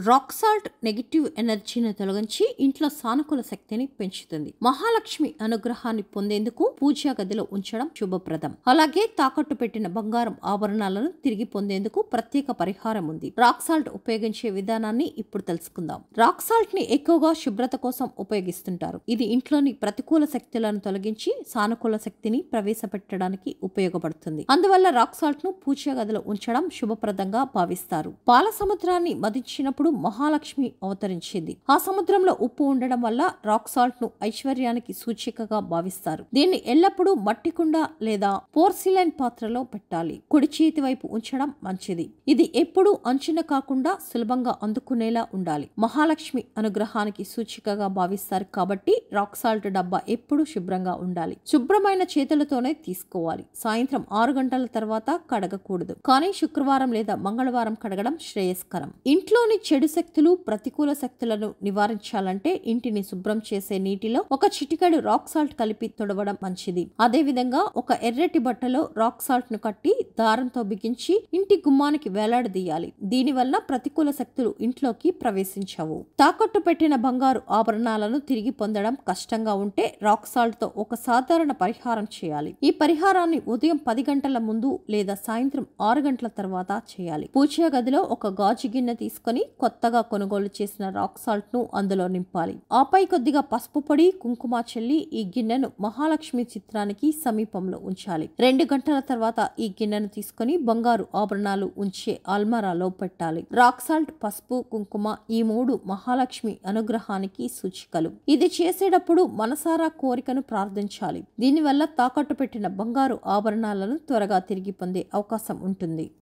Rock salt negative ఎనర్జీని తొలగించి ఇంట్లో సానుకూల శక్తిని పెంచుతుంది. మహాలక్ష్మి అనుగ్రహాన్ని పొందేందుకు పూజా గదిలో ఉంచడం శుభప్రదం. అలాగే తాకట్టు పెట్టిన బంగారం ఆభరణాలను తిరిగి పొందేందుకు ప్రత్యేక పరిహారం ఉంది. రాక్ సాల్ట్ ఉపయోగించే విధానాన్ని ఇప్పుడు తెలుసుకుందాం. రాక్ సాల్ట్ ని ఎక్కువగా శుభ్రత కోసం ఉపయోగిస్తుంటారు. ఇది ఇంట్లోని ప్రతికూల శక్తులను తొలగించి సానుకూల శక్తిని ప్రవేశపెట్టడానికి ఉపయోగపడుతుంది. అందువల్ల రాక్ సాల్ట్ ను పూజా గదిలో ఉంచడం శుభప్రదంగా భావిస్తారు. పాల సముద్రాన్ని మదించినప్పుడు మహాలక్ష్మి అవతరించింది. ఆ సముద్రంలో ఉప్పు ఉండడం వల్ల రాక్ సాల్ట్ ను ఐశ్వర్యానికి సూచికగా భావిస్తారు. దీన్ని ఎల్లప్పుడూ మట్టి కుండ లేదా పోర్సిలైన్ పాత్రలో పెట్టాలి. కుడి చేతి వైపు ఉంచడం మంచిది. ఇది ఎప్పుడూ అంచున కాకుండా సులభంగా అందుకునేలా ఉండాలి. మహాలక్ష్మి అనుగ్రహానికి సూచికగా భావిస్తారు కాబట్టి రాక్ సాల్ట్ డబ్బా ఎప్పుడూ శుభ్రంగా ఉండాలి. శుభ్రమైన చేతులతోనే తీసుకోవాలి. సాయంత్రం 6 గంటల తర్వాత కడగకూడదు. కానీ శుక్రవారం లేదా మంగళవారం కడగడం శ్రేయస్కరం. ఇంట్లోని చెడు శక్తులు, ప్రతికూల శక్తులను నివారించాలంటే ఇంటిని శుభ్రం చేసే నీటిలో ఒక చిటికెడు రాక్ సాల్ట్ కలిపి తొడవడం మంచిది. అదే విధంగా ఒక ఎర్రటి బట్టలో రాక్ సాల్ట్ ను కట్టి దారంతో బిగించి ఇంటి గుమ్మానికి వేలాడదీయాలి. దీనివల్ల ప్రతికూల శక్తులు ఇంట్లోకి ప్రవేశించవు. తాకట్టు పెట్టిన బంగారు ఆభరణాలను తిరిగి పొందడం కష్టంగా ఉంటే రాక్ సాల్ట్ తో ఒక సాధారణ పరిహారం చేయాలి. ఈ పరిహారాన్ని ఉదయం 10 గంటల ముందు లేదా సాయంత్రం 6 గంటల తర్వాత చేయాలి. పూజా గదిలో ఒక గాజు గిన్నె తీసుకొని కొత్తగా కొనుగోలు చేసిన రాక్ సాల్ట్ ను అందులో నింపాలి. ఆపై కొద్దిగా పసుపు పొడి, కుంకుమ చల్లి ఈ గిన్నెను మహాలక్ష్మి చిత్రానికి సమీపంలో ఉంచాలి. 2 గంటల తర్వాత ఈ గిన్నెను తీసుకొని బంగారు ఆభరణాలు ఉంచే అల్మారాలో పెట్టాలి. రాక్ సాల్ట్, పసుపు, కుంకుమ ఈ 3 మహాలక్ష్మి అనుగ్రహానికి సూచికలు. ఇది చేసేటప్పుడు మనసారా కోరికను ప్రార్థించాలి. దీనివల్ల తాకట్టు పెట్టిన బంగారు ఆభరణాలను త్వరగా తిరిగి పొందే అవకాశం ఉంటుంది.